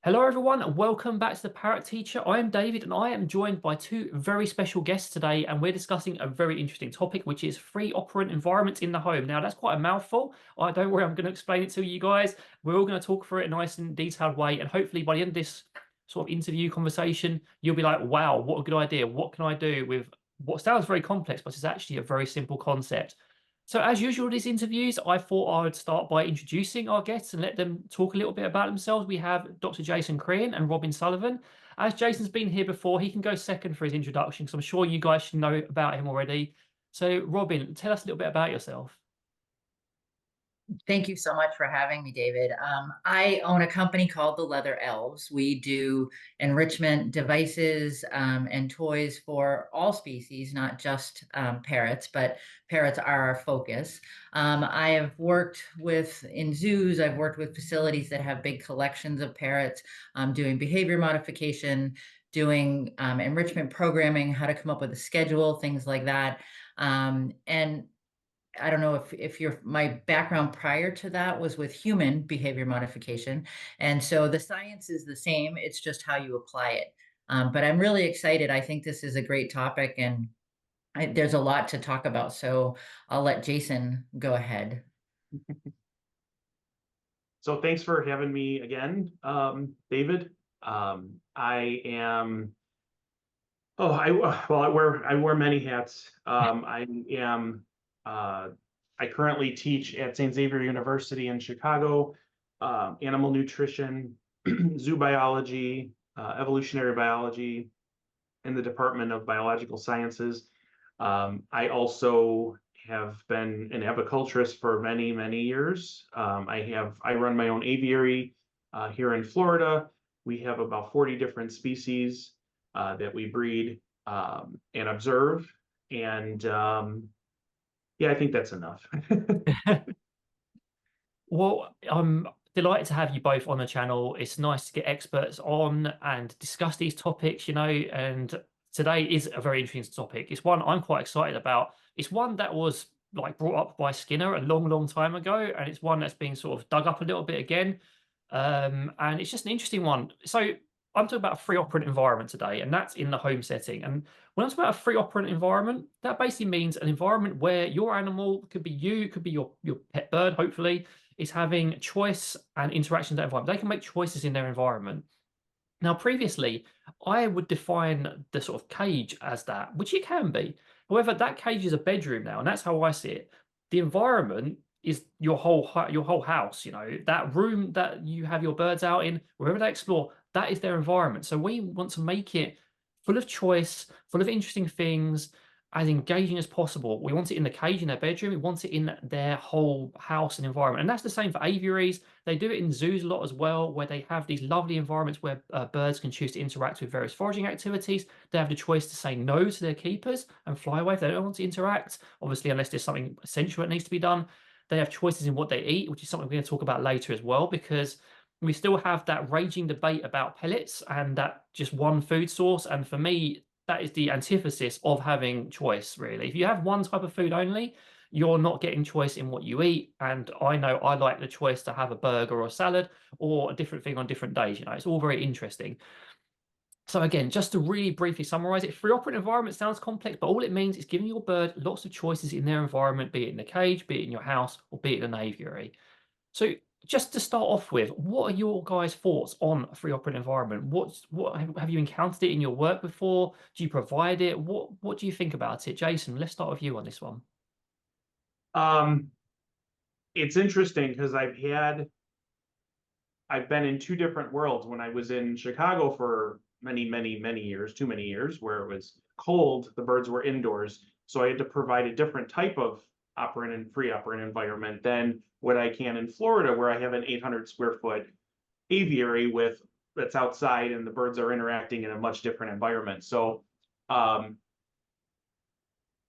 Hello, everyone, and welcome back to the Parrot Teacher. I am David, and I am joined by two very special guests today, and we're discussing a very interesting topic, which is free operant environments in the home. Now, that's quite a mouthful. I don't worry, I'm going to explain it to you guys. We're all going to talk through it in a nice and detailed way, and hopefully, by the end of this sort of interview conversation, you'll be like, "Wow, what a good idea! What can I do with what sounds very complex, but is actually a very simple concept?" So, as usual, these interviews, I thought I would start by introducing our guests and let them talk a little bit about themselves. We have Dr. Jason Crean and Robin Sullivan. As Jason's been here before, he can go second for his introduction because I'm sure you guys should know about him already. So, Robin, tell us a little bit about yourself. Thank you so much for having me, David. I own a company called the Leather Elves. We do enrichment devices and toys for all species, not just parrots, but parrots are our focus. I have worked in zoos, I've worked with facilities that have big collections of parrots, doing behavior modification, doing enrichment programming, how to come up with a schedule, things like that. And I don't know if my background prior to that was with human behavior modification. And so the science is the same, it's just how you apply it. But I'm really excited. I think this is a great topic and there's a lot to talk about. So I'll let Jason go ahead. So thanks for having me again, David. I am. Oh, I wear many hats. I am. I currently teach at St. Xavier University in Chicago, animal nutrition, zoo biology, evolutionary biology, in the Department of Biological Sciences. I also have been an apiculturist for many, many years. I run my own aviary here in Florida. We have about 40 different species that we breed and observe. And yeah, I think that's enough. Well, I'm delighted to have you both on the channel. It's nice to get experts on and discuss these topics, and today is a very interesting topic. It's one I'm quite excited about. It's one that was like brought up by Skinner a long, long time ago, and it's one that's been sort of dug up a little bit again. And it's just an interesting one. So I'm talking about a free operant environment today, and that's in the home setting. And when I'm talking about a free operant environment, that basically means an environment where your animal could be you, could be your pet bird, hopefully, is having choice and interaction with that environment. They can make choices in their environment. Now, previously, I would define the sort of cage as that, which it can be. However, that cage is a bedroom now, and that's how I see it. The environment is your whole house. That room that you have your birds out in, wherever they explore, that is their environment. So we want to make it full of choice, full of interesting things, as engaging as possible. We want it in the cage in their bedroom. We want it in their whole house and environment. And that's the same for aviaries. They do it in zoos a lot as well, where they have these lovely environments where birds can choose to interact with various foraging activities. They have the choice to say no to their keepers and fly away if they don't want to interact, obviously, unless there's something essential that needs to be done. They have choices in what they eat, which is something we're going to talk about later as well, because we still have that raging debate about pellets and that just one food source. And for me, that is the antithesis of having choice, really. If you have one type of food only, you're not getting choice in what you eat. And I know I like the choice to have a burger or a salad or a different thing on different days. It's all very interesting. So again, just to really briefly summarize it, free operant environment sounds complex, but all it means is giving your bird lots of choices in their environment, be it in the cage, be it in your house, or be it in an aviary. So just to start off with, what are your guys' thoughts on a free operant environment? What have you encountered it in your work before? Do you provide it? What do you think about it? Jason, let's start with you on this one. um, it's interesting because I've been in two different worlds. When I was in Chicago for many, many, many years, too many years, where it was cold, the birds were indoors. So I had to provide a different type of operant and free operant environment than what I can in Florida, where I have an 800 square foot aviary that's outside and the birds are interacting in a much different environment. So um,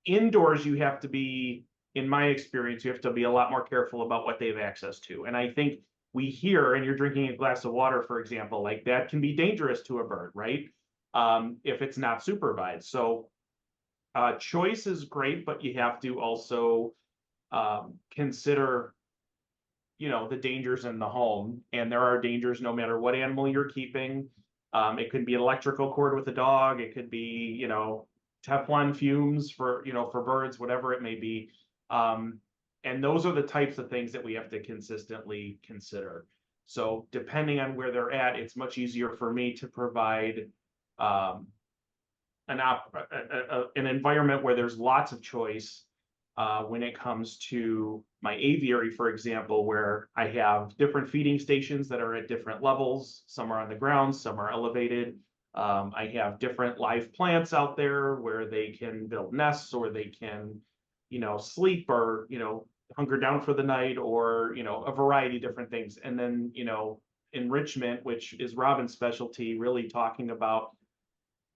indoors, you have to be, in my experience, you have to be a lot more careful about what they have access to. And I think we hear, and you're drinking a glass of water, for example, like that can be dangerous to a bird, right? If it's not supervised. So choice is great, but you have to also consider, you know, the dangers in the home, and there are dangers no matter what animal you're keeping. It could be an electrical cord with a dog. It could be, you know, Teflon fumes for, you know, for birds, whatever it may be. And those are the types of things that we have to consistently consider. So depending on where they're at, it's much easier for me to provide an environment where there's lots of choice when it comes to my aviary, for example, where I have different feeding stations that are at different levels. Some are on the ground, some are elevated. I have different live plants out there where they can build nests, or they can, you know, sleep, or, you know, hunker down for the night, or, you know, a variety of different things. And then, you know, enrichment, which is Robin's specialty, really talking about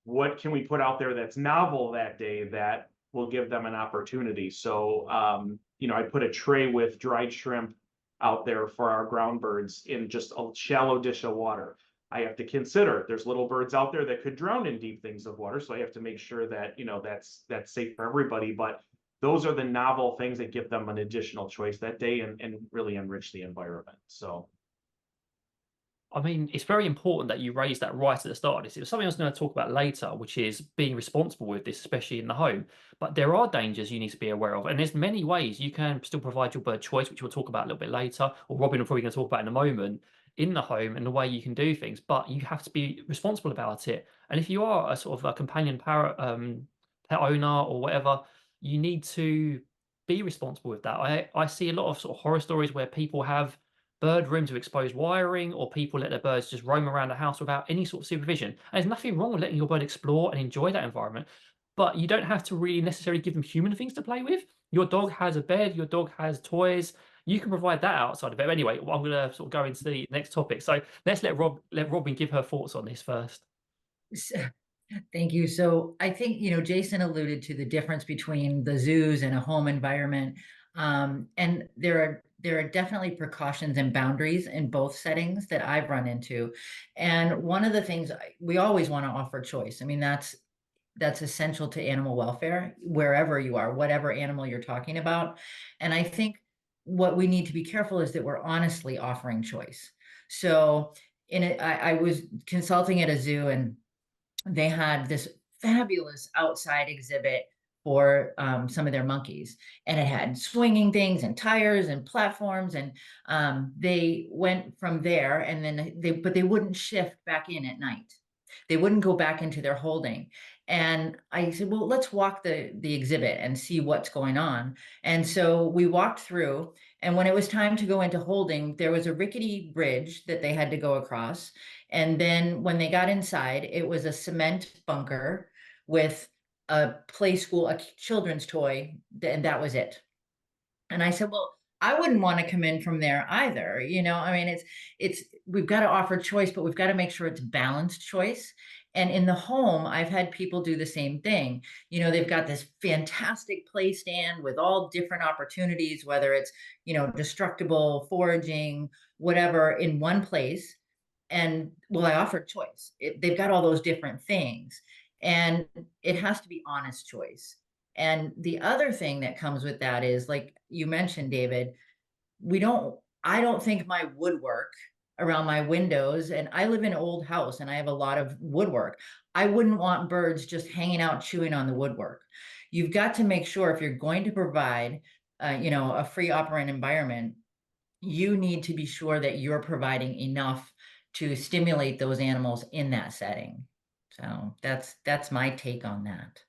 what can we put out there that's novel that day that will give them an opportunity. So, you know, I put a tray with dried shrimp out there for our ground birds in just a shallow dish of water. I have to consider there's little birds out there that could drown in deep things of water. So I have to make sure that, you know, that's safe for everybody. But those are the novel things that give them an additional choice that day, and really enrich the environment. So I mean, it's very important that you raise that right at the start of this. It's something I was going to talk about later, which is being responsible with this, especially in the home. But there are dangers you need to be aware of. And there's many ways you can still provide your bird choice, which we'll talk about a little bit later, or Robin will probably going to talk about in a moment, in the home, and the way you can do things. But you have to be responsible about it. And if you are a sort of a companion parrot, pet owner or whatever, you need to be responsible with that. I see a lot of sort of horror stories where people have bird rooms with exposed wiring, or people let their birds just roam around the house without any sort of supervision. And there's nothing wrong with letting your bird explore and enjoy that environment, but you don't have to really necessarily give them human things to play with. Your dog has a bed, your dog has toys. You can provide that outside of it. Anyway, I'm going to sort of go into the next topic. So let's let Robin give her thoughts on this first. Thank you. So I think, you know, Jason alluded to the difference between the zoos and a home environment. And there are definitely precautions and boundaries in both settings that I've run into. And one of the things we always want to offer choice. I mean, that's essential to animal welfare, wherever you are, whatever animal you're talking about. And I think what we need to be careful is that we're honestly offering choice. So I was consulting at a zoo, and they had this fabulous outside exhibit for some of their monkeys, and it had swinging things and tires and platforms, and they went from there, and then they wouldn't shift back in at night. They wouldn't go back into their holding. And I said, well, let's walk the exhibit and see what's going on. And so we walked through, and when it was time to go into holding, there was a rickety bridge that they had to go across. And then when they got inside, it was a cement bunker with a play school, a children's toy, and that was it. And I said, well, I wouldn't want to come in from there either. You know, I mean, we've got to offer choice, but we've got to make sure it's balanced choice. And in the home, I've had people do the same thing. You know, they've got this fantastic play stand with all different opportunities, whether it's, you know, destructible, foraging, whatever, in one place. And well, I offered choice. They've got all those different things, and it has to be honest choice. And the other thing that comes with that is, like you mentioned, David, I don't think my woodwork around my windows, and I live in an old house and I have a lot of woodwork. I wouldn't want birds just hanging out chewing on the woodwork. You've got to make sure, if you're going to provide, you know, a free operant environment, you need to be sure that you're providing enough to stimulate those animals in that setting. So that's my take on that.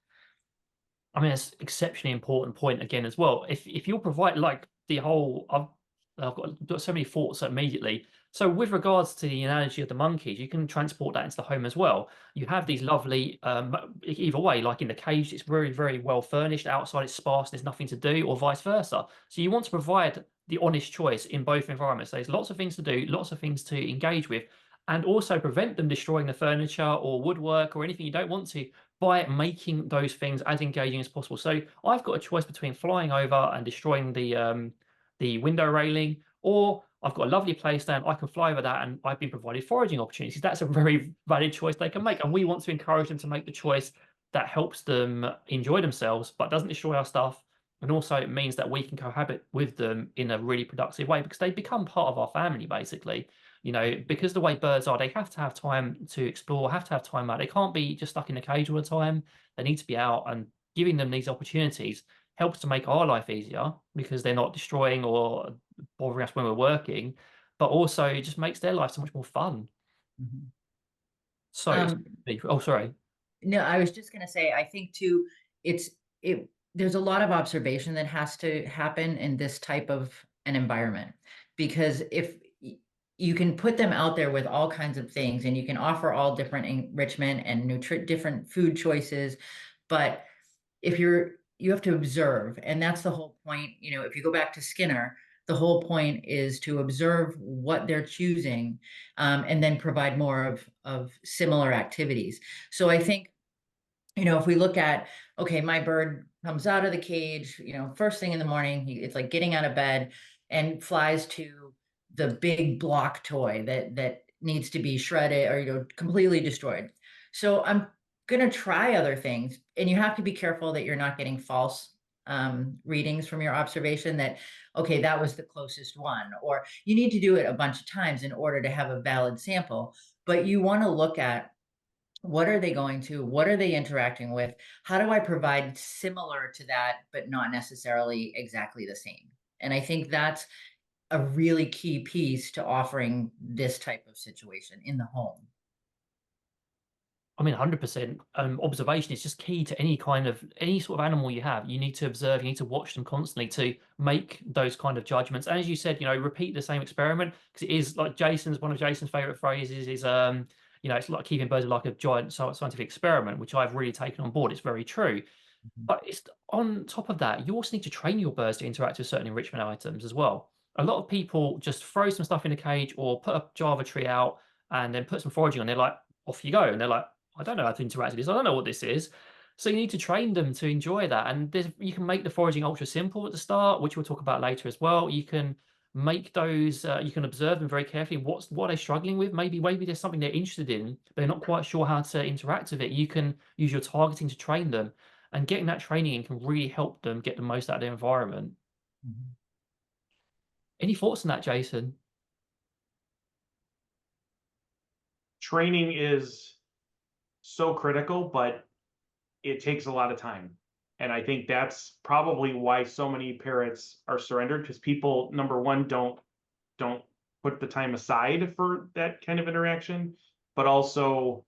I mean, it's exceptionally important point again as well. If you'll provide like the whole, I've got so many thoughts immediately. So with regards to the analogy of the monkeys, you can transport that into the home as well. You have these lovely, either way, like in the cage, it's very, very well furnished. Outside, it's sparse, there's nothing to do, or vice versa. So you want to provide the honest choice in both environments. There's lots of things to do, lots of things to engage with, and also prevent them destroying the furniture or woodwork or anything you don't want to, by making those things as engaging as possible. So I've got a choice between flying over and destroying the window railing, or I've got a lovely place stand, I can fly over that, and I've been provided foraging opportunities. That's a very valid choice they can make, and we want to encourage them to make the choice that helps them enjoy themselves but doesn't destroy our stuff And also it means that we can cohabit with them in a really productive way because they become part of our family, basically. You know, because the way birds are, they have to have time to explore, have to have time out. They can't be just stuck in a cage all the time. They need to be out, and giving them these opportunities helps to make our life easier because they're not destroying or bothering us when we're working, but also it just makes their life so much more fun. Mhm. So, Um, oh, sorry. no, I was just gonna say, I think too, it's there's a lot of observation that has to happen in this type of an environment. Because if you can put them out there with all kinds of things and you can offer all different enrichment and different food choices, but if you have to observe, and that's the whole point. You know, if you go back to Skinner, the whole point is to observe what they're choosing, and then provide more of similar activities. So I think, you know, if we look at, okay, my bird comes out of the cage, you know, first thing in the morning, it's like getting out of bed and flies to the big block toy that needs to be shredded or, you know, completely destroyed. So I'm going to try other things, and you have to be careful that you're not getting false readings from your observation that, okay, that was the closest one, or you need to do it a bunch of times in order to have a valid sample. But you want to look at, what are they going to? What are they interacting with? How do I provide similar to that, but not necessarily exactly the same? And I think that's a really key piece to offering this type of situation in the home. I mean, 100%. Observation is just key to any sort of animal you have. You need to observe, you need to watch them constantly to make those kind of judgments. And as you said, you know, repeat the same experiment because it is like one of Jason's favorite phrases is, you know, it's like keeping birds like a giant scientific experiment, which I've really taken on board. It's very true. Mhm. But it's on top of that, you also need to train your birds to interact with certain enrichment items as well. A lot of people just throw some stuff in a cage or put a Java tree out and then put some foraging on. They're like, off you go. And they're like, I don't know how to interact with this. I don't know what this is. So you need to train them to enjoy that. And you can make the foraging ultra simple at the start, which we'll talk about later as well. You can make those, you can observe them very carefully. What are they struggling with? Maybe there's something they're interested in, but they're not quite sure how to interact with it. You can use your targeting to train them, and getting that training in can really help them get the most out of the environment. Mhm. Any thoughts on that, Jason? Training is so critical, but it takes a lot of time. And I think that's probably why so many parrots are surrendered, because people, number one, don't put the time aside for that kind of interaction, but also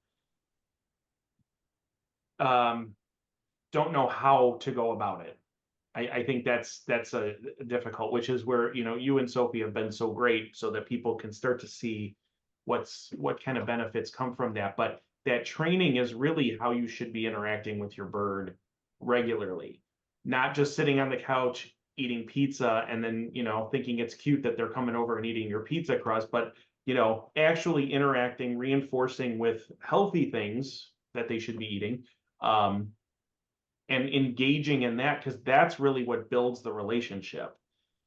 um, don't know how to go about it. I think that's a difficult, which is where, you know, you and Sophie have been so great so that people can start to see what kind of benefits come from that. But that training is really how you should be interacting with your bird regularly, not just sitting on the couch eating pizza and then, you know, thinking it's cute that they're coming over and eating your pizza crust, but, you know, actually interacting, reinforcing with healthy things that they should be eating. And engaging in that, because that's really what builds the relationship.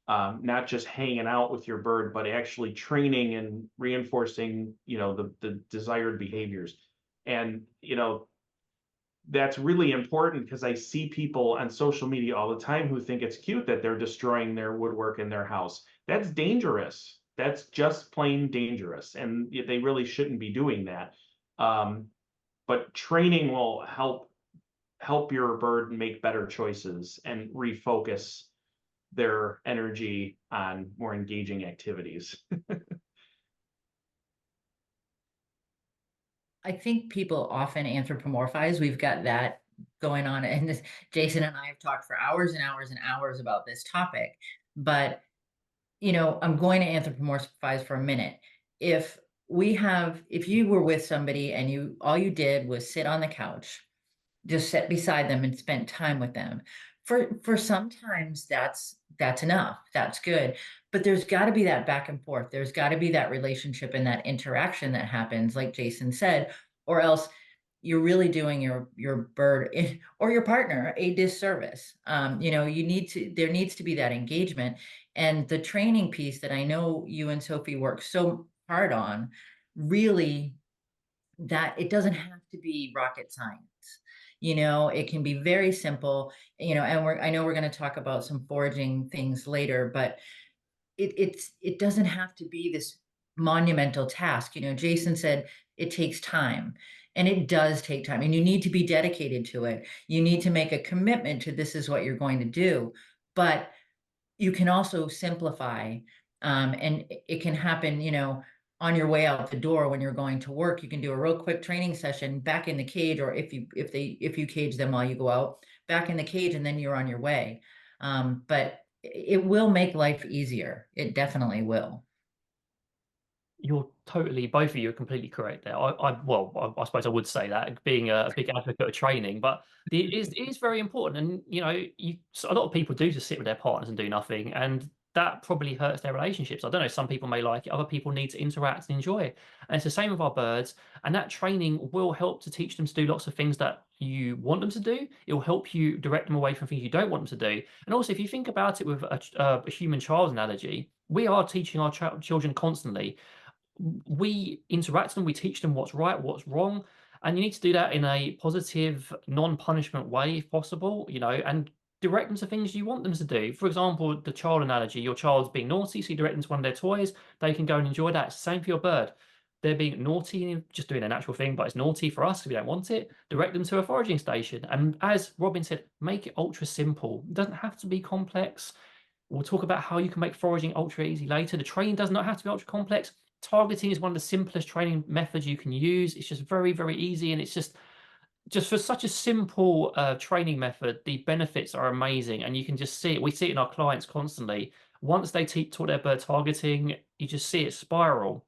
Not just hanging out with your bird, but actually training and reinforcing, you know, the desired behaviors. And, you know, that's really important because I see people on social media all the time who think it's cute that they're destroying their woodwork in their house. That's dangerous. That's just plain dangerous. And they really shouldn't be doing that. But training will help your bird make better choices and refocus their energy on more engaging activities. I think people often anthropomorphize. We've got that going on. And this, Jason and I have talked for hours and hours and hours about this topic. But, you know, I'm going to anthropomorphize for a minute. If you were with somebody and all you did was sit on the couch, just sit beside them and spent time with them, for sometimes that's enough, that's good. But there's got to be that back and forth, there's got to be that relationship and that interaction that happens, like Jason said, or else you're really doing your bird or your partner a disservice. You know, there needs to be that engagement, and the training piece that I know you and Sophie work so hard on, really, that it doesn't have to be rocket science. it can be very simple, and I know we're going to talk about some foraging things later, but it doesn't have to be this monumental task. Jason said it takes time, and it does take time, and you need to be dedicated to it. You need to make a commitment to this is what you're going to do, but you can also simplify, and it can happen, on your way out the door when you're going to work. You can do a real quick training session back in the cage, or if you cage them while you go out, back in the cage, and then you're on your way. But it will make life easier. It definitely will. You're totally, both of you are completely correct there. Well, I suppose I would say that, being a big advocate of training, but it is very important. And a lot of people do just sit with their partners and do nothing, and that probably hurts their relationships. I don't know. Some people may like it. Other people need to interact and enjoy it. And it's the same with our birds. And that training will help to teach them to do lots of things that you want them to do. It will help you direct them away from things you don't want them to do. And also, if you think about it with a human child analogy, we are teaching our children constantly. We interact with them, we teach them what's right, what's wrong, and you need to do that in a positive, non-punishment way if possible, and direct them to things you want them to do. For example, the child analogy, your child's being naughty, so you direct them to one of their toys, they can go and enjoy that. Same for your bird. They're being naughty and just doing a natural thing, but it's naughty for us because we don't want it. Direct them to a foraging station. And as Robin said, make it ultra simple. It doesn't have to be complex. We'll talk about how you can make foraging ultra easy later. The training does not have to be ultra complex. Targeting is one of the simplest training methods you can use. It's just very, very easy, and it's just for such a simple training method, the benefits are amazing, and you can just see it. We see it in our clients constantly. Once they taught their bird targeting, you just see it spiral.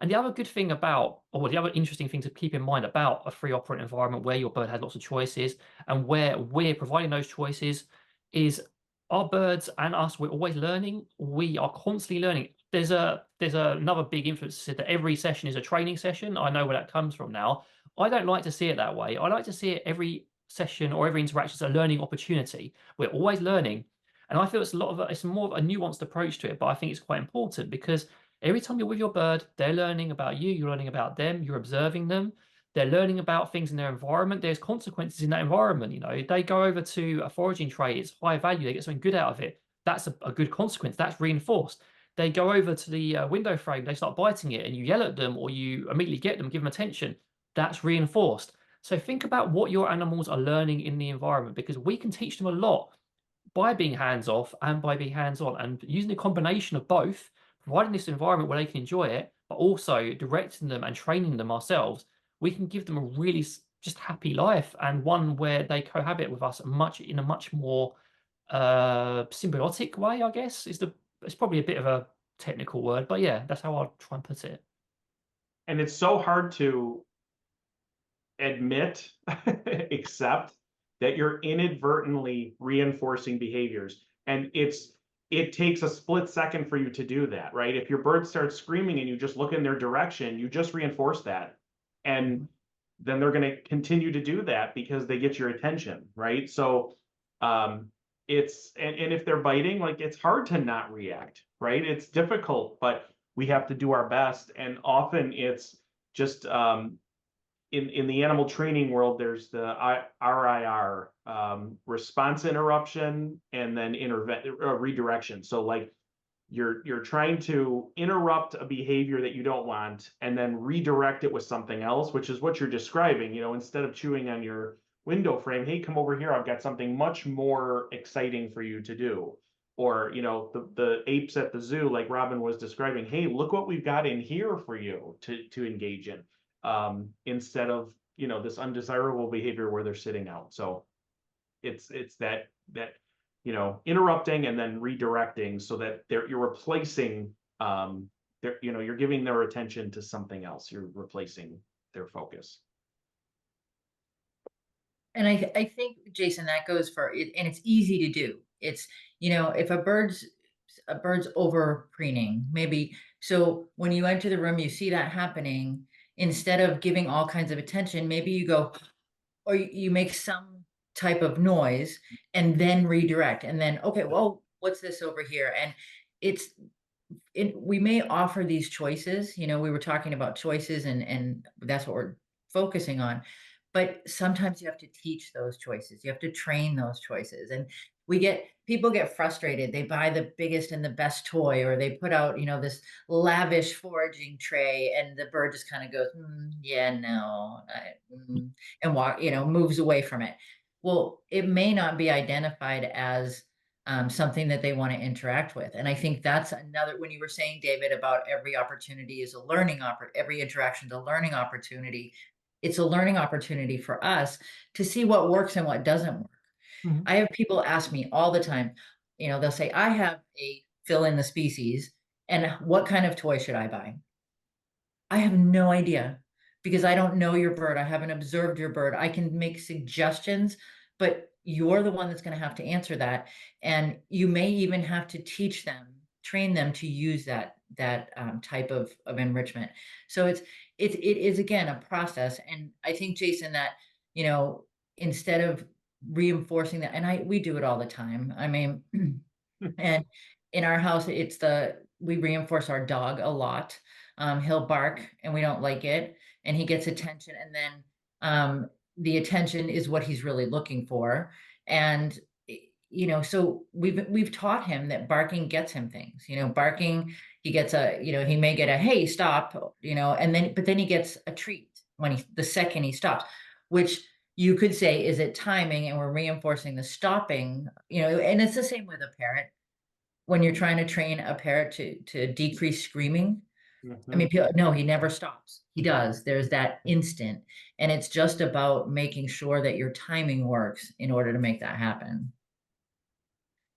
And the other good thing about, or the other interesting thing to keep in mind about a free operant environment where your bird has lots of choices and where we're providing those choices, is our birds and us, we're always learning. We are constantly learning. There's another big influence that every session is a training session. I know where that comes from now. I don't like to see it that way. I like to see it every session or every interaction as a learning opportunity. We're always learning. And I feel it's more of a nuanced approach to it, but I think it's quite important because every time you're with your bird, they're learning about you, you're learning about them, you're observing them, they're learning about things in their environment. There's consequences in that environment. They go over to a foraging tray, it's high value, they get something good out of it. That's a good consequence, that's reinforced. They go over to the window frame, they start biting it, and you yell at them or you immediately get them, give them attention. That's reinforced. So think about what your animals are learning in the environment, because we can teach them a lot by being hands-off and by being hands-on, and using a combination of both, providing this environment where they can enjoy it, but also directing them and training them ourselves. We can give them a really just happy life, and one where they cohabit with us in a much more symbiotic way, I guess. It's probably a bit of a technical word, but yeah, that's how I'll try and put it. And it's so hard to admit, accept that you're inadvertently reinforcing behaviors. And it takes a split second for you to do that, right? If your bird starts screaming and you just look in their direction, you just reinforce that. And then they're going to continue to do that because they get your attention, right? So and if they're biting, like, it's hard to not react, right? It's difficult, but we have to do our best. And often it's just in the animal training world, there's the RIR, response interruption, and then redirection. So like you're trying to interrupt a behavior that you don't want and then redirect it with something else, which is what you're describing. Instead of chewing on your window frame, hey, come over here, I've got something much more exciting for you to do. Or the apes at the zoo, like Robin was describing, hey, look what we've got in here for you to engage in, instead of this undesirable behavior where they're sitting out. So it's that interrupting and then redirecting, so that you're replacing, you're giving their attention to something else. You're replacing their focus. And I think, Jason, that goes for it, and it's easy to do. It's, if a bird's over preening, maybe. So when you enter the room, you see that happening, instead of giving all kinds of attention, maybe you go, or you make some type of noise and then redirect, and then, okay, well, what's this over here? And we may offer these choices. We were talking about choices, and that's what we're focusing on. but sometimes you have to teach those choices. You have to train those choices. And people get frustrated. They buy the biggest and the best toy, or they put out, this lavish foraging tray, and the bird just kind of goes, yeah, no, and moves away from it. Well, it may not be identified as something that they want to interact with. And I think that's another, when you were saying, David, about every opportunity is a every interaction is a learning opportunity. It's a learning opportunity for us to see what works and what doesn't work. Mhm. I have people ask me all the time, they'll say, I have a fill in the species, and what kind of toy should I buy? I have no idea, because I don't know your bird. I haven't observed your bird. I can make suggestions, but you're the one that's going to have to answer that. And you may even have to train them to use that type of enrichment. So it is, again, a process. And I think, Jason, that, instead of reinforcing that, and we do it all the time. I mean, and in our house, we reinforce our dog a lot. He'll bark and we don't like it, and he gets attention, and then the attention is what he's really looking for. And so we've taught him that barking gets him things. Barking, he gets he may get a hey, stop, but then he gets a treat the second he stops, which you could say is it timing, and we're reinforcing the stopping. And it's the same with a parrot. When you're trying to train a parrot to decrease screaming, I mean, no, he never stops. He does. There's that instant. And it's just about making sure that your timing works in order to make that happen.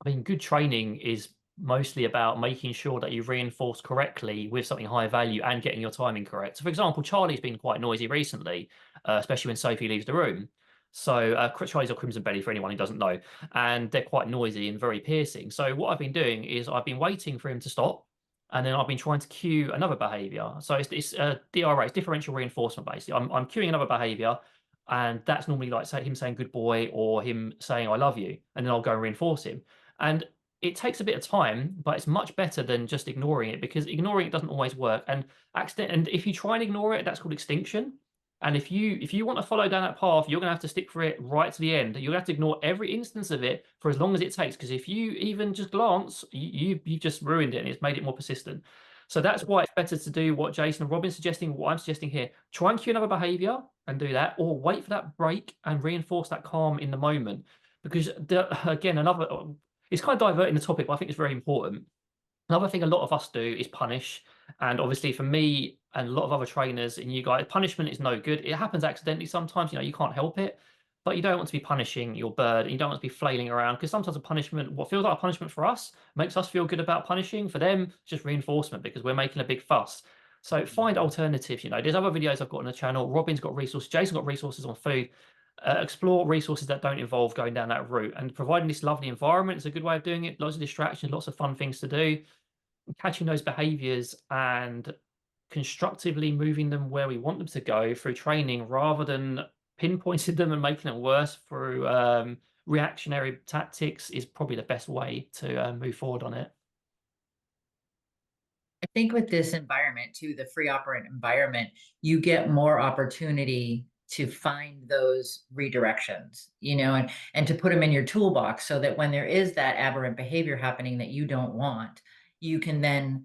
I mean, good training is mostly about making sure that you reinforce correctly with something high value and getting your timing correct. So, for example, Charlie's been quite noisy recently, especially when Sophie leaves the room. So Charlie's a crimson belly for anyone who doesn't know, and they're quite noisy and very piercing. So what I've been doing is I've been waiting for him to stop, and then I've been trying to cue another behavior. So it's DRA, it's differential reinforcement basically. I'm cueing another behavior, and that's normally like him saying good boy or him saying I love you, and then I'll go and reinforce him. And it takes a bit of time, but it's much better than just ignoring it, because ignoring it doesn't always work. And if you try and ignore it, that's called extinction. And if you want to follow down that path, you're going to have to stick for it right to the end. You're going to have to ignore every instance of it for as long as it takes, because if you even just glance, you just ruined it, and it's made it more persistent. So that's why it's better to do what Jason and Robin's suggesting, what I'm suggesting here. Try and cue another behavior and do that, or wait for that break and reinforce that calm in the moment. Because again, it's kind of diverting the topic, but I think it's very important. Another thing a lot of us do is punish. And obviously for me and a lot of other trainers and you guys, punishment is no good. It happens accidentally sometimes, you can't help it, but you don't want to be punishing your bird, and you don't want to be flailing around, because sometimes a punishment, what feels like a punishment for us, makes us feel good about punishing. For them, it's just reinforcement because we're making a big fuss. So find alternatives. There's other videos I've got on the channel. Robin's got resources, Jason's got resources on food. Explore resources that don't involve going down that route, and providing this lovely environment is a good way of doing it. Lots of distractions, lots of fun things to do, catching those behaviors and constructively moving them where we want them to go through training, rather than pinpointing them and making it worse through reactionary tactics, is probably the best way to move forward on it. I think with this environment too, the free operant environment, you get more opportunity to find those redirections, and to put them in your toolbox, so that when there is that aberrant behavior happening that you don't want, you can then,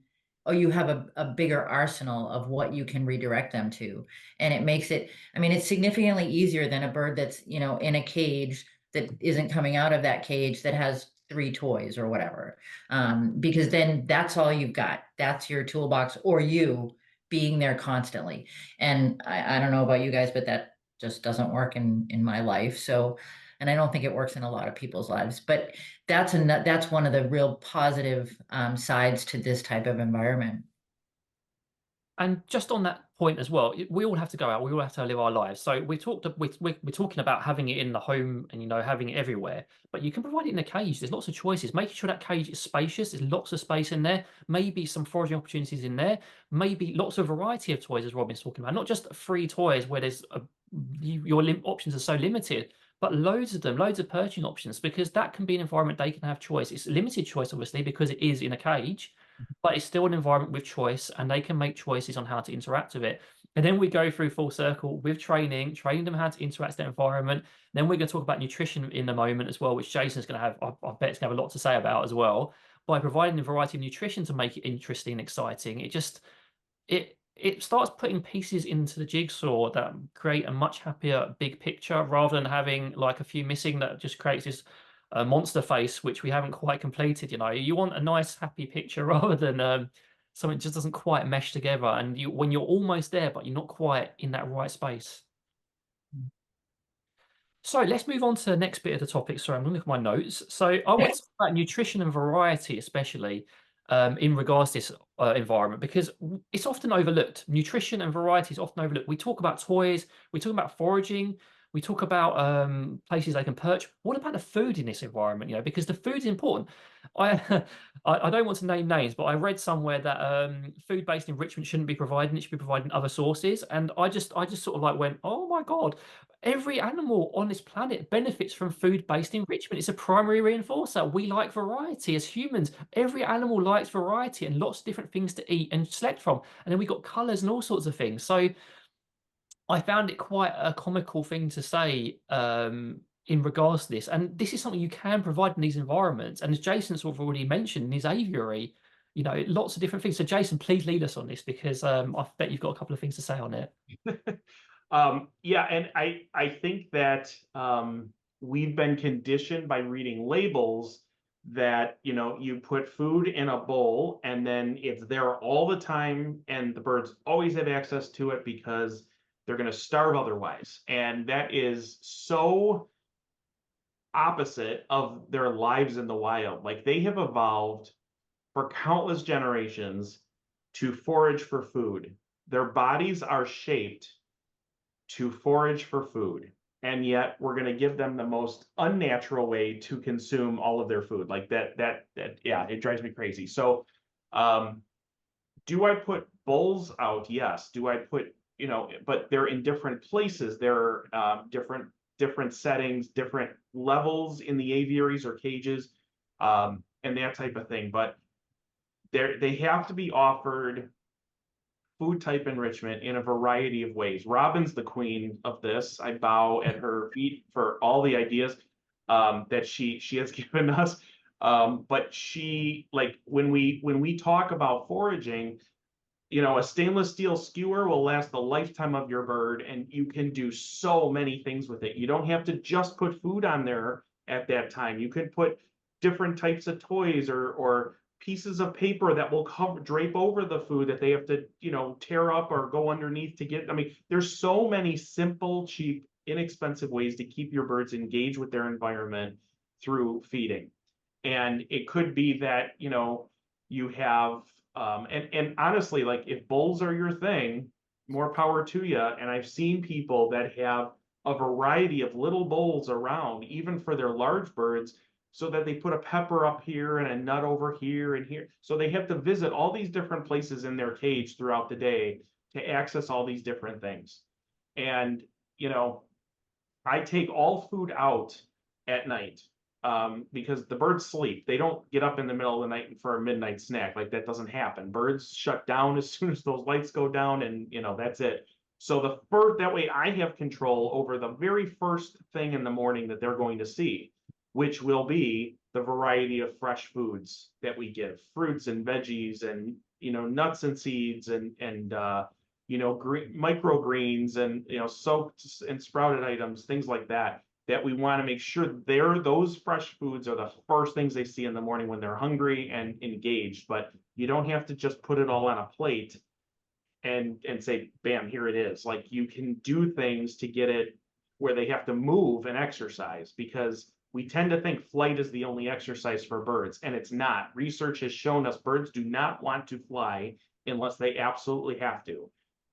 you have a bigger arsenal of what you can redirect them to. And it makes it, it's significantly easier than a bird that's, in a cage that isn't coming out of that cage that has 3 toys or whatever. Because then that's all you've got. That's your toolbox, or you being there constantly. And I don't know about you guys, but that just doesn't work in my life. So, and I don't think it works in a lot of people's lives, but that's one of the real positive sides to this type of environment. And just on that point as well, we all have to go out. We all have to live our lives. So we're talking about having it in the home and having it everywhere. But you can provide it in a cage. There's lots of choices. Making sure that cage is spacious. There's lots of space in there. Maybe some foraging opportunities in there. Maybe lots of variety of toys, as Robin's talking about. Not just free toys where there's your options are so limited, but loads of them, loads of purchasing options, because that can be an environment they can have choice. It's a limited choice, obviously, because it is in a cage, but it's still an environment with choice, and they can make choices on how to interact with it. And then we go through full circle with training them how to interact with their environment. Then we're going to talk about nutrition in a moment as well, which Jason's going to have, I bet it's going to have a lot to say about as well. By providing a variety of nutrition to make it interesting and exciting, it starts putting pieces into the jigsaw that create a much happier big picture, rather than having like a few missing that just creates this monster face, which we haven't quite completed. You want a nice happy picture rather than something just doesn't quite mesh together, and when you're almost there but you're not quite in that right space. So let's move on to the next bit of the topic. Sorry, I'm looking at my notes. So I want to talk about nutrition and variety, especially in regards to this environment, because it's often overlooked. Nutrition and variety is often overlooked. We talk about toys, we talk about foraging, we talk about places they can perch. What about the food in this environment? Because the food is important. I I don't want to name names, but I read somewhere that food-based enrichment shouldn't be provided; it should be provided in other sources. And I just sort of like went, oh my God, every animal on this planet benefits from food-based enrichment. It's a primary reinforcer. We like variety as humans. Every animal likes variety and lots of different things to eat and select from. And then we got colors and all sorts of things. So I found it quite a comical thing to say in regards to this. And this is something you can provide in these environments. And as Jason sort of already mentioned in his aviary, lots of different things. So Jason, please lead us on this, because I bet you've got a couple of things to say on it. Yeah, and I think that we've been conditioned by reading labels that, you put food in a bowl and then it's there all the time and the birds always have access to it because they're going to starve otherwise. And that is so opposite of their lives in the wild. Like, they have evolved for countless generations to forage for food. Their bodies are shaped to forage for food, and yet we're going to give them the most unnatural way to consume all of their food. Like that yeah, it drives me crazy. So do I put bowls out? Yes. Do I put, but they're in different places. They're different settings, different levels in the aviaries or cages, and that type of thing. But they have to be offered food type enrichment in a variety of ways. Robin's the queen of this. I bow at her feet for all the ideas that she has given us. But she, like, when we talk about foraging, a stainless steel skewer will last the lifetime of your bird, and you can do so many things with it. You don't have to just put food on there at that time. You can put different types of toys or pieces of paper that will drape over the food that they have to, tear up or go underneath to get. I mean, there's so many simple, cheap, inexpensive ways to keep your birds engaged with their environment through feeding. And it could be that, you have, and honestly, like, if bowls are your thing, more power to you. And I've seen people that have a variety of little bowls around, even for their large birds, so that they put a pepper up here and a nut over here and here. So they have to visit all these different places in their cage throughout the day to access all these different things. And, I take all food out at night because the birds sleep. They don't get up in the middle of the night for a midnight snack. Like, that doesn't happen. Birds shut down as soon as those lights go down, and, that's it. So that way I have control over the very first thing in the morning that they're going to see, which will be the variety of fresh foods that we give, fruits and veggies and, nuts and seeds and microgreens and, soaked and sprouted items, things like that we want to make sure those fresh foods are the first things they see in the morning when they're hungry and engaged. But you don't have to just put it all on a plate and say, bam, here it is. Like, you can do things to get it where they have to move and exercise, because we tend to think flight is the only exercise for birds, and it's not. Research has shown us birds do not want to fly unless they absolutely have to.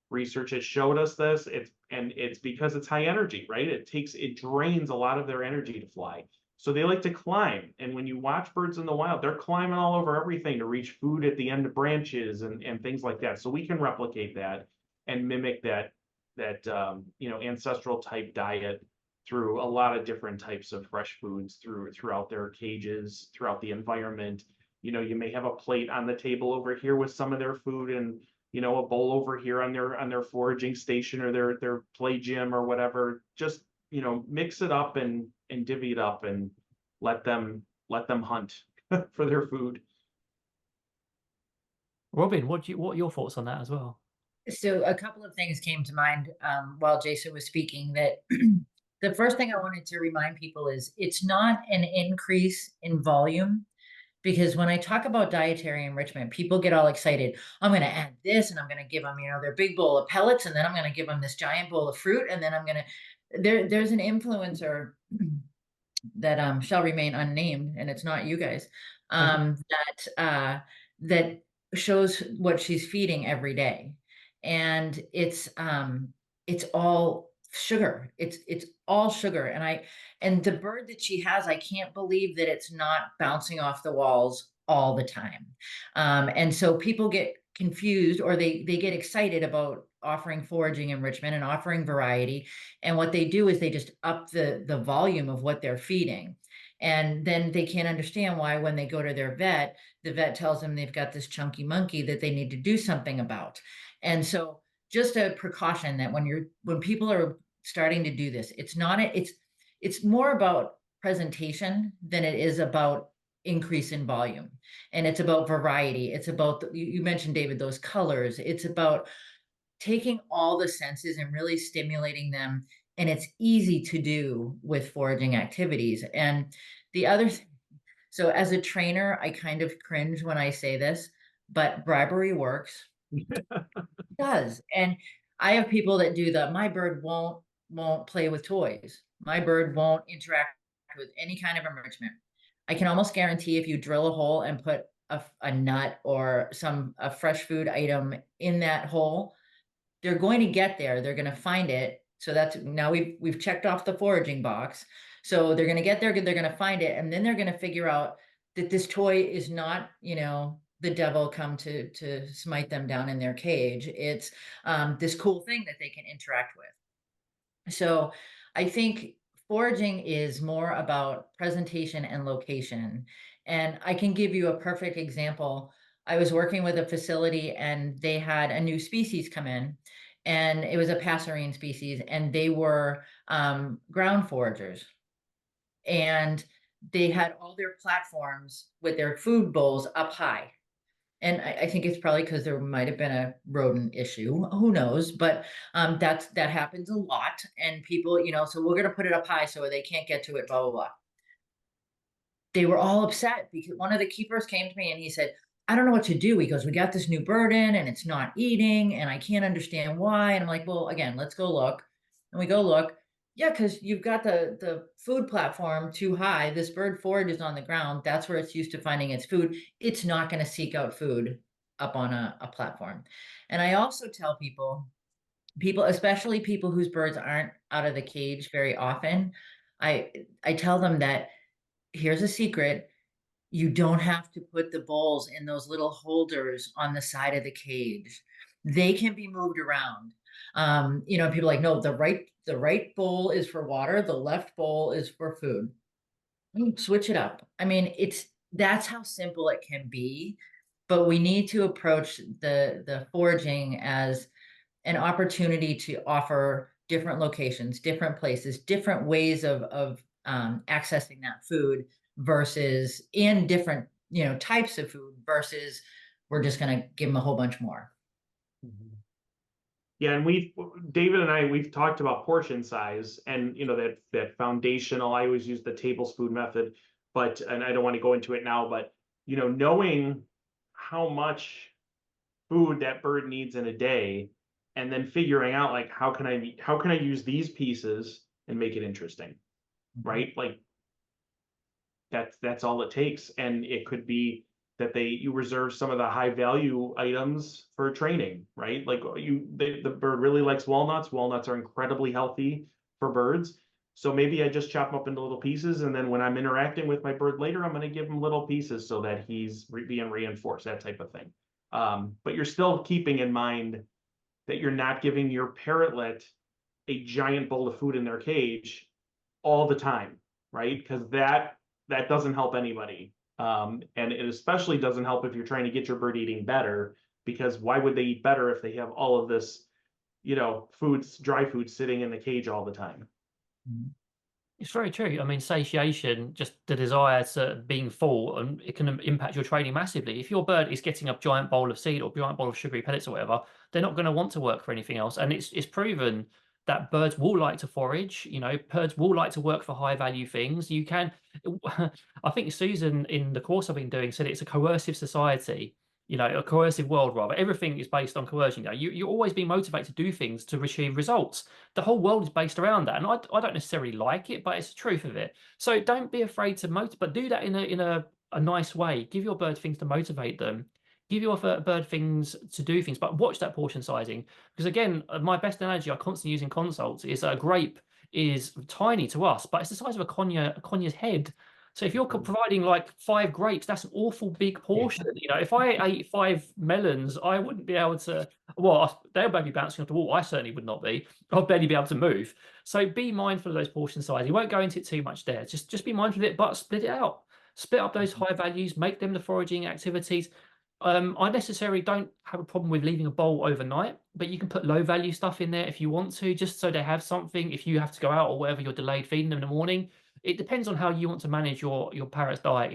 Research has showed us this. It's because it's high energy, right? It drains a lot of their energy to fly. So they like to climb. And when you watch birds in the wild, they're climbing all over everything to reach food at the end of branches and things like that. So we can replicate that and mimic that ancestral type diet through a lot of different types of fresh foods throughout their cages, throughout the environment. You may have a plate on the table over here with some of their food, and you know, a bowl over here on their foraging station or their play gym or whatever. Just, you know, mix it up and divvy it up and let them hunt for their food. Robin, what are your thoughts on that as well? So a couple of things came to mind while Jason was speaking. That the first thing I wanted to remind people is it's not an increase in volume. Because when I talk about dietary enrichment, people get all excited. I'm going to add this, and I'm going to give them, you know, their big bowl of pellets, and then I'm going to give them this giant bowl of fruit, and then I'm going to. There's an influencer that shall remain unnamed, and it's not you guys, that shows what she's feeding every day, and it's all sugar. It's all sugar, and the bird that she has, I can't believe that it's not bouncing off the walls all the time. And so people get confused, or they get excited about offering foraging enrichment and offering variety. And what they do is they just up the volume of what they're feeding. And then they can't understand why, when they go to their vet, the vet tells them they've got this chunky monkey that they need to do something about. And so just a precaution that when people are starting to do this, it's more about presentation than it is about increase in volume. And it's about variety. It's about, you mentioned, David, those colors. It's about taking all the senses and really stimulating them. And it's easy to do with foraging activities. And the other thing, so as a trainer, I kind of cringe when I say this, but bribery works. It does. And I have people that do my bird won't play with toys. My bird won't interact with any kind of enrichment. I can almost guarantee if you drill a hole and put a nut or a fresh food item in that hole, they're going to get there. They're going to find it. So that's, now we've checked off the foraging box. So they're going to get there, they're going to find it, and then they're going to figure out that this toy is not, you know, the devil come to smite them down in their cage. It's this cool thing that they can interact with. So I think foraging is more about presentation and location. And I can give you a perfect example. I was working with a facility, and they had a new species come in, and it was a passerine species, and they were ground foragers. And they had all their platforms with their food bowls up high. And I think it's probably because there might have been a rodent issue. Who knows? But that happens a lot. And people, you know, so we're going to put it up high so they can't get to it, blah, blah, blah. They were all upset because one of the keepers came to me and he said, I don't know what to do. He goes, we got this new bird in and it's not eating and I can't understand why. And I'm like, well, again, let's go look. And we go look. Yeah, because you've got the food platform too high. This bird forages on the ground. That's where it's used to finding its food. It's not going to seek out food up on a platform. And I also tell people, especially people whose birds aren't out of the cage very often, I tell them that here's a secret. You don't have to put the bowls in those little holders on the side of the cage. They can be moved around. You know, people are like, no, the right bowl is for water, the left bowl is for food. Switch it up. I mean, that's how simple it can be, but we need to approach the foraging as an opportunity to offer different locations, different places, different ways of accessing that food, versus in different, you know, types of food, versus we're just going to give them a whole bunch more. Yeah, and David and we've talked about portion size, and you know, that foundational, I always use the tablespoon method, and I don't want to go into it now, but you know, knowing how much food that bird needs in a day, and then figuring out like how can I use these pieces and make it interesting, right? Like that's all it takes. And it could be that you reserve some of the high value items for training, right? Like the bird really likes walnuts. Walnuts are incredibly healthy for birds. So maybe I just chop them up into little pieces, and then when I'm interacting with my bird later, I'm going to give him little pieces so that he's being reinforced, that type of thing. But you're still keeping in mind that you're not giving your parrotlet a giant bowl of food in their cage all the time, right? Because that doesn't help anybody. And it especially doesn't help if you're trying to get your bird eating better, because why would they eat better if they have all of this, foods, dry food sitting in the cage all the time? It's very true. I mean, satiation, just the desire to being full, and it can impact your training massively. If your bird is getting a giant bowl of seed or giant bowl of sugary pellets or whatever, they're not going to want to work for anything else. And it's proven that birds will like to forage. Birds will like to work for high value things. You can, I think Susan in the course I've been doing said it's a coercive society. A coercive world rather. Everything is based on coercion. You always be motivated to do things to achieve results. The whole world is based around that, and I don't necessarily like it, but it's the truth of it. So don't be afraid to motivate, but do that in a nice way. Give your bird things to motivate them. Give your bird things to do things, but watch that portion sizing. Because again, my best analogy I constantly use in consults is a grape is tiny to us, but it's the size of a conya's head. So if you're providing like 5 grapes, that's an awful big portion. If I ate 5 melons, I wouldn't be able to. Well, they'll maybe bouncing off the wall. I certainly would not be. I'll barely be able to move. So be mindful of those portion size. You won't go into it too much there. Just be mindful of it, but split it out. Split up those high values. Make them the foraging activities. I necessarily don't have a problem with leaving a bowl overnight, but you can put low value stuff in there if you want to, just so they have something. If you have to go out or whatever, you're delayed feeding them in the morning. It depends on how you want to manage your parrot's diet.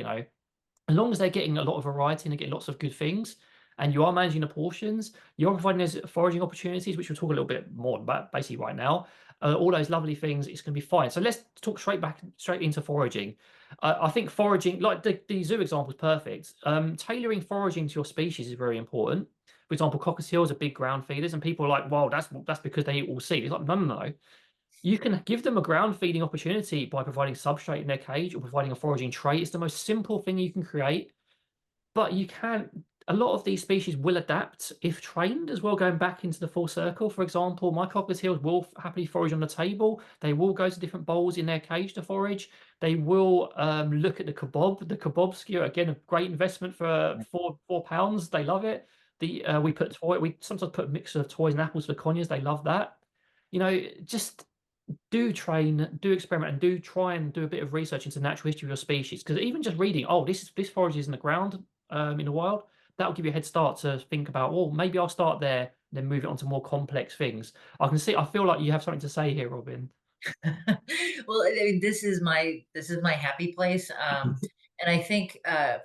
As long as they're getting a lot of variety and they're getting lots of good things, and you are managing the portions, you're providing those foraging opportunities, which we'll talk a little bit more about basically right now. All those lovely things, it's going to be fine. So let's talk straight into foraging. I think foraging, like the zoo example, is perfect. Tailoring foraging to your species is very important. For example, cockatiels are big ground feeders, and people are like, "Well, that's because they eat all seed." It's like, no, no, no. You can give them a ground feeding opportunity by providing substrate in their cage or providing a foraging tray. It's the most simple thing you can create, but a lot of these species will adapt if trained as well, going back into the full circle. For example, my cockatiels will happily forage on the table. They will go to different bowls in their cage to forage. They will look at the kebab skewer. Again, a great investment for £4. They love it. We sometimes put a mixture of toys and apples for the conures. They love that. Just do train, do experiment, and do try and do a bit of research into the natural history of your species. Because even just reading, oh, this forage is in the ground in the wild, that'll give you a head start to think about, well, maybe I'll start there, then move it on to more complex things. I feel like you have something to say here, Robin. Well, I mean, this is my happy place. And I think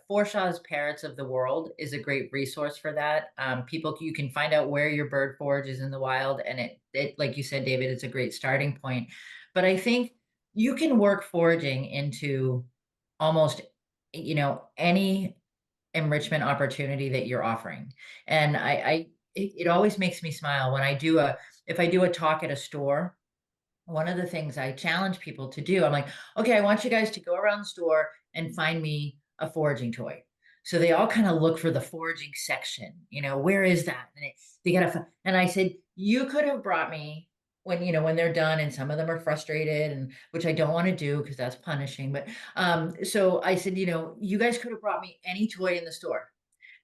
Forshaw's Parrots of the World is a great resource for that. You can find out where your bird forages in the wild, and it like you said, David, it's a great starting point. But I think you can work foraging into almost any enrichment opportunity that you're offering. And it always makes me smile when if I do a talk at a store. One of the things I challenge people to do, I'm like, okay, I want you guys to go around the store and find me a foraging toy. So they all kind of look for the foraging section, where is that? And they gotta, and I said, you could have brought me when they're done, and some of them are frustrated, and which I don't want to do because that's punishing. But so I said, you guys could have brought me any toy in the store,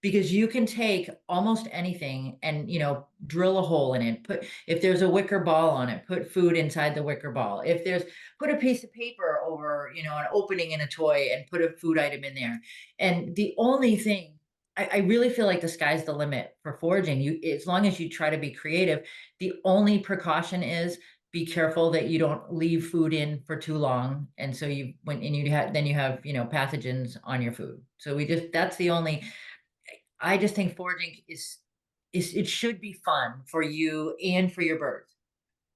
because you can take almost anything and drill a hole in it, if there's a wicker ball on it, put food inside the wicker ball. Put a piece of paper over an opening in a toy and put a food item in there. And the only thing, I really feel like the sky's the limit for foraging. As long as you try to be creative, the only precaution is be careful that you don't leave food in for too long, and so you have pathogens on your food. So that's the only. I just think foraging it should be fun for you and for your birds.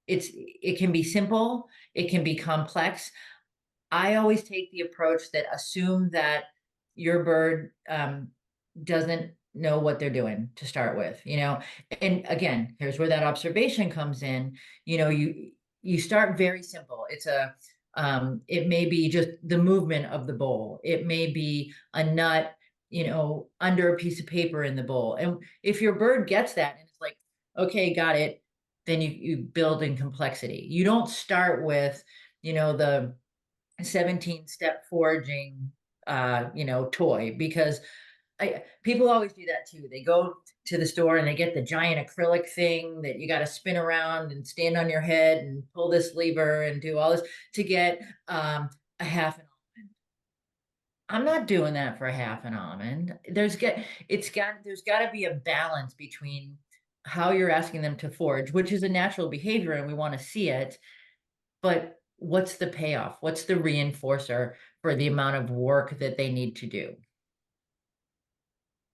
It can be simple, it can be complex. I always take the approach that assume that your bird doesn't know what they're doing to start with, And again, here's where that observation comes in. You start very simple. It may be just the movement of the bowl. It may be a nut under a piece of paper in the bowl. And if your bird gets that and it's like, okay, got it, then you build in complexity. You don't start with, the 17-step foraging, toy, because people always do that too. They go to the store and they get the giant acrylic thing that you got to spin around and stand on your head and pull this lever and do all this to get a half an I'm not doing that for half an almond. There's got to be a balance between how you're asking them to forage, which is a natural behavior and we want to see it, but what's the payoff? What's the reinforcer for the amount of work that they need to do?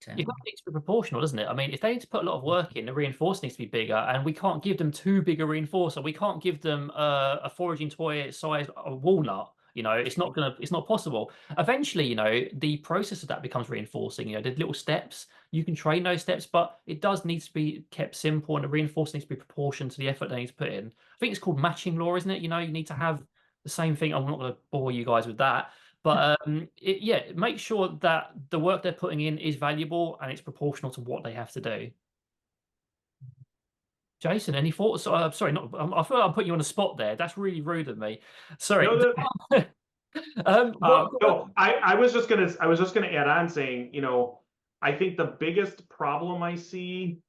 So. It needs to be proportional, doesn't it? I mean, if they need to put a lot of work in, the reinforcer needs to be bigger, and we can't give them too big a reinforcer. We can't give them a foraging toy size a walnut. You know, it's not possible. Eventually, you know, the process of that becomes reinforcing. You know, the little steps, you can train those steps, but it does need to be kept simple, and the reinforcer needs to be proportioned to the effort they need to put in. I think it's called matching law, isn't it? You know, you need to have the same thing. I'm not going to bore you guys with that. But yeah, make sure that the work they're putting in is valuable and it's proportional to what they have to do. Jason, any thoughts? Sorry, not. I feel like I'm putting you on the spot there. That's really rude of me. Sorry. No, What, no, I was just gonna add on saying, you know, I think the biggest problem I see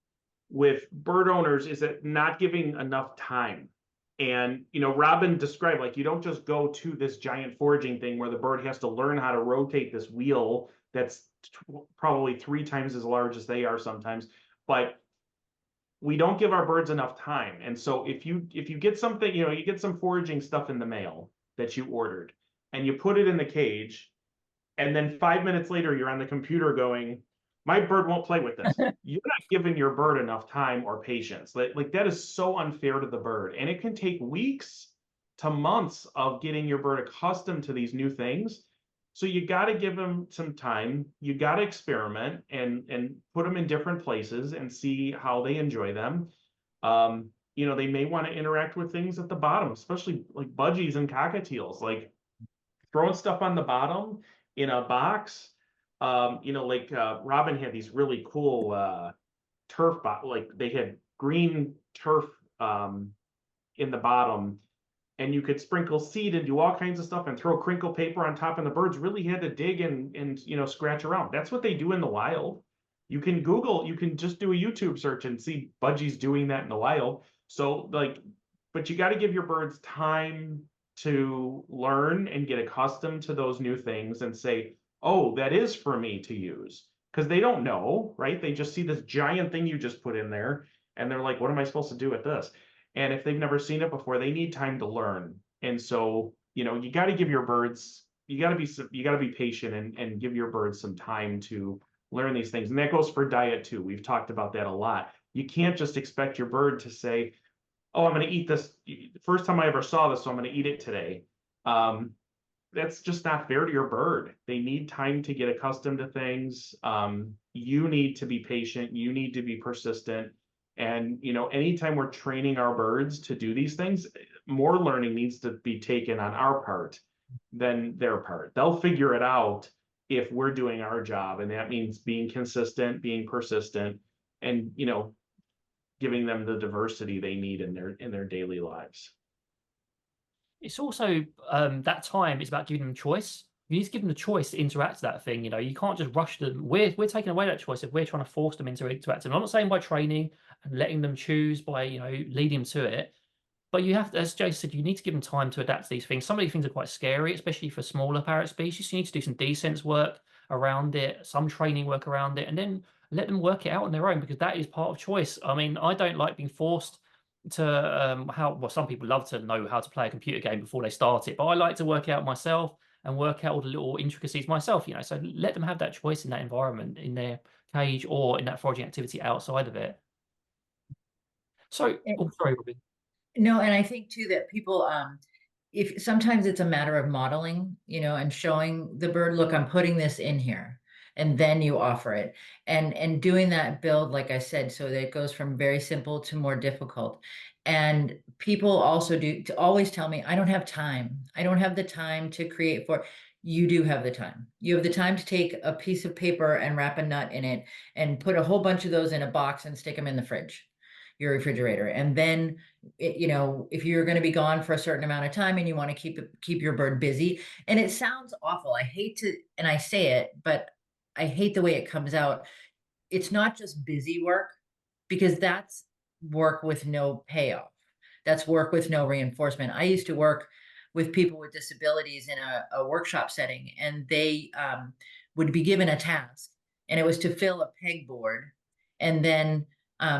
with bird owners is that not giving enough time. And, you know, Robin described, like, you don't just go to this giant foraging thing where the bird has to learn how to rotate this wheel that's probably 3 times as large as they are sometimes, but we don't give our birds enough time. And so if you get something, you know, you get some foraging stuff in the mail that you ordered and you put it in the cage, and then 5 minutes later you're on the computer going, my bird won't play with this. You're not giving your bird enough time or patience. Like that is so unfair to the bird. And it can take weeks to months of getting your bird accustomed to these new things. So you got to give them some time. You got to experiment and put them in different places and see how they enjoy them. You know, they may want to interact with things at the bottom, especially like budgies and cockatiels, like throwing stuff on the bottom in a box. You know, like Robin had these really cool turf like they had green turf in the bottom, and you could sprinkle seed and do all kinds of stuff and throw crinkle paper on top, and the birds really had to dig and you know, scratch around. That's what they do in the wild. You can Google, you can just do a YouTube search and see budgies doing that in the wild. So like, but you got to give your birds time to learn and get accustomed to those new things and say, oh, that is for me to use. Because they don't know, right? They just see this giant thing you just put in there and they're like, what am I supposed to do with this? And if they've never seen it before, they need time to learn. And so, you know, you got to give your birds, you got to be patient and give your birds some time to learn these things. And that goes for diet too. We've talked about that a lot. You can't just expect your bird to say, oh, I'm going to eat this. First time I ever saw this, so I'm going to eat it today. That's just not fair to your bird. They need time to get accustomed to things. You need to be patient. You need to be persistent. And, you know, anytime we're training our birds to do these things, more learning needs to be taken on our part than their part. They'll figure it out if we're doing our job. And that means being consistent, being persistent, and, you know, giving them the diversity they need in their daily lives. It's also that time is about giving them choice. You need to give them the choice to interact with that thing. You know, you can't just rush them. We're taking away that choice if we're trying to force them into interacting. I'm not saying by training and letting them choose, by, you know, leading them to it, but you have to, as Jay said, you need to give them time to adapt to these things. Some of these things are quite scary, especially for smaller parrot species. You need to do some descent work around it, some training work around it, and then let them work it out on their own, because that is part of choice. I mean, I don't like being forced to well, some people love to know how to play a computer game before they start it, but I like to work out myself and work out all the little intricacies myself, you know. So let them have that choice in that environment, in their cage or in that foraging activity outside of it. So, oh, sorry, Robin. No, and I think too that people, if sometimes it's a matter of modeling, you know, and showing the bird, look, I'm putting this in here, and then you offer it, and doing that build, like I said, so that it goes from very simple to more difficult. And people also do to always tell me, I don't have time. I don't have the time to create for. You do have the time. You have the time to take a piece of paper and wrap a nut in it and put a whole bunch of those in a box and stick them in the fridge, your refrigerator. And then, you know, if you're going to be gone for a certain amount of time and you want to keep your bird busy, and it sounds awful, I hate to, and I say it, but I hate the way it comes out. It's not just busy work, because that's work with no payoff. That's work with no reinforcement. I used to work with people with disabilities in a workshop setting, and they would be given a task, and it was to fill a pegboard, and then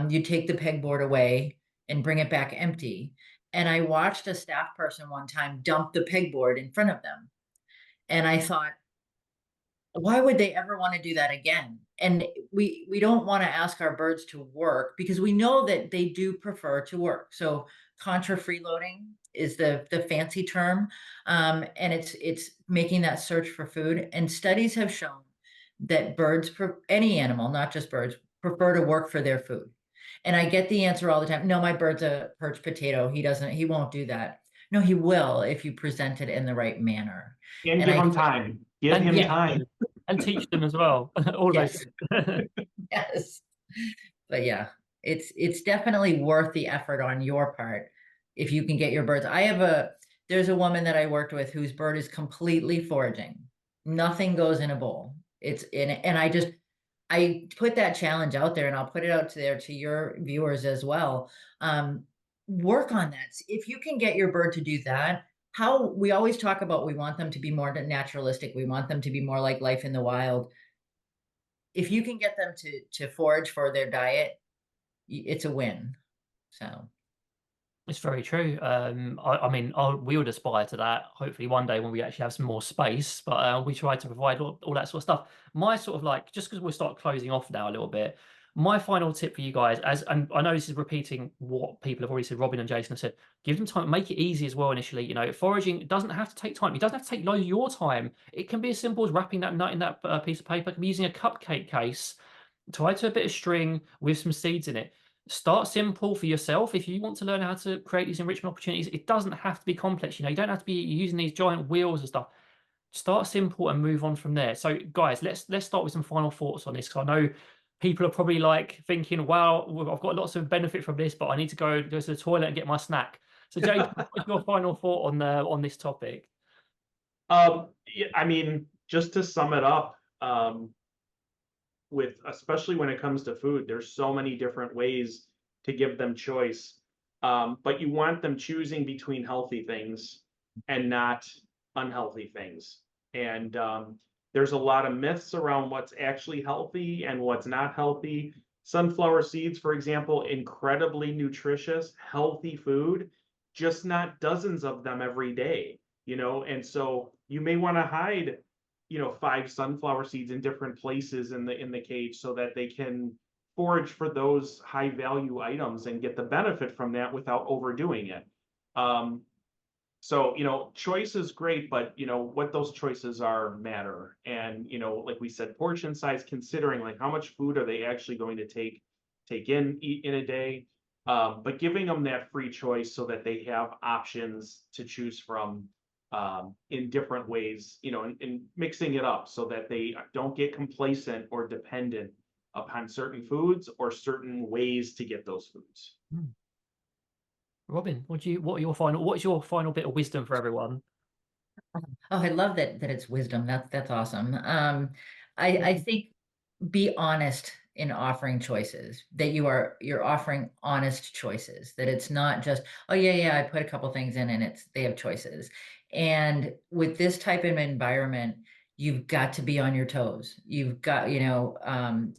you take the pegboard away and bring it back empty. And I watched a staff person one time dump the pegboard in front of them. And I thought, why would they ever want to do that again? And we don't want to ask our birds to work because we know that they do prefer to work. So contra freeloading is the fancy term, and it's making that search for food. And studies have shown that birds, any animal, not just birds, prefer to work for their food. And I get the answer all the time. No, my bird's a perch potato. He won't do that. No, he will if you present it in the right manner. And And give I him time. Give And him yeah. time. and teach them as well. All those. Yes. Yes. But yeah, it's definitely worth the effort on your part if you can get your birds. There's a woman that I worked with whose bird is completely foraging. Nothing goes in a bowl. And I put that challenge out there, and I'll put it out to your viewers as well. Work on that. If you can get your bird to do that, how we always talk about, we want them to be more naturalistic. We want them to be more like life in the wild. If you can get them to forage for their diet, it's a win. So It's very true. I mean, we would aspire to that. Hopefully, one day when we actually have some more space. But we try to provide all that sort of stuff. My sort of like, just because we'll start closing off now a little bit. My final tip for you guys, and I know this is repeating what people have already said, Robin and Jason have said, give them time, make it easy as well initially. You know, foraging doesn't have to take time. It doesn't have to take loads of your time. It can be as simple as wrapping that nut in that piece of paper. It can be using a cupcake case, tie to a bit of string with some seeds in it. Start simple for yourself. If you want to learn how to create these enrichment opportunities, it doesn't have to be complex. You know, you don't have to be using these giant wheels and stuff. Start simple and move on from there. So guys, let's start with some final thoughts on this, because I know people are probably like thinking, wow, I've got lots of benefit from this, but I need to go to the toilet and get my snack. So Jake, what's your final thought on this topic? Yeah, I mean, just to sum it up, especially when it comes to food, there's so many different ways to give them choice. But you want them choosing between healthy things and not unhealthy things. And there's a lot of myths around what's actually healthy and what's not healthy. Sunflower seeds, for example, incredibly nutritious, healthy food, just not dozens of them every day, and so you may want to hide 5 sunflower seeds in different places in the cage so that they can forage for those high value items and get the benefit from that without overdoing it. So choice is great, but what those choices are matter. And like we said, portion size, considering like how much food are they actually going to eat in a day, but giving them that free choice so that they have options to choose from in different ways, and mixing it up so that they don't get complacent or dependent upon certain foods or certain ways to get those foods. Robin, what's your final bit of wisdom for everyone? oh, I love that it's wisdom. That's awesome. I think be honest in offering choices, that you're offering honest choices, that it's not just, oh yeah, I put a couple things in and they have choices. And with this type of environment, you've got to be on your toes. You've got to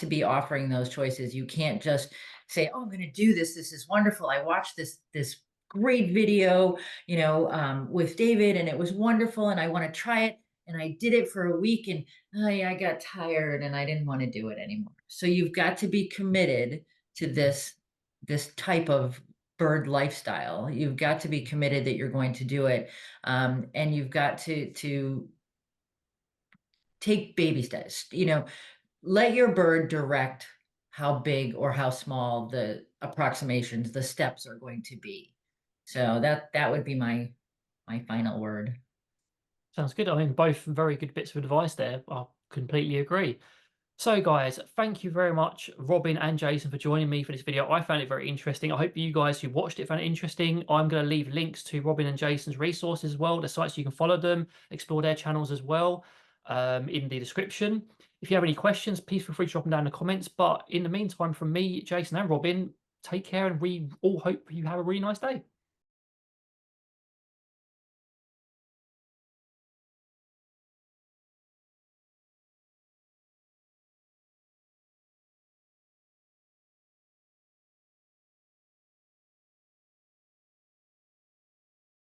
be offering those choices. You can't just say, oh, I'm going to do this. This is wonderful. I watched this great video, with David, and it was wonderful, and I want to try it. And I did it for a week, and I got tired and I didn't want to do it anymore. So you've got to be committed to this type of bird lifestyle. You've got to be committed that you're going to do it. And you've got to take baby steps, let your bird direct how big or how small the approximations, the steps are going to be. So that would be my final word. Sounds good. I mean, both very good bits of advice there. I completely agree. So guys, thank you very much, Robin and Jason, for joining me for this video. I found it very interesting. I hope you guys who watched it found it interesting. I'm going to leave links to Robin and Jason's resources as well, the sites you can follow them, explore their channels as well, in the description. If you have any questions, please feel free to drop them down in the comments. But in the meantime, from me, Jason and Robin, take care, and we all hope you have a really nice day.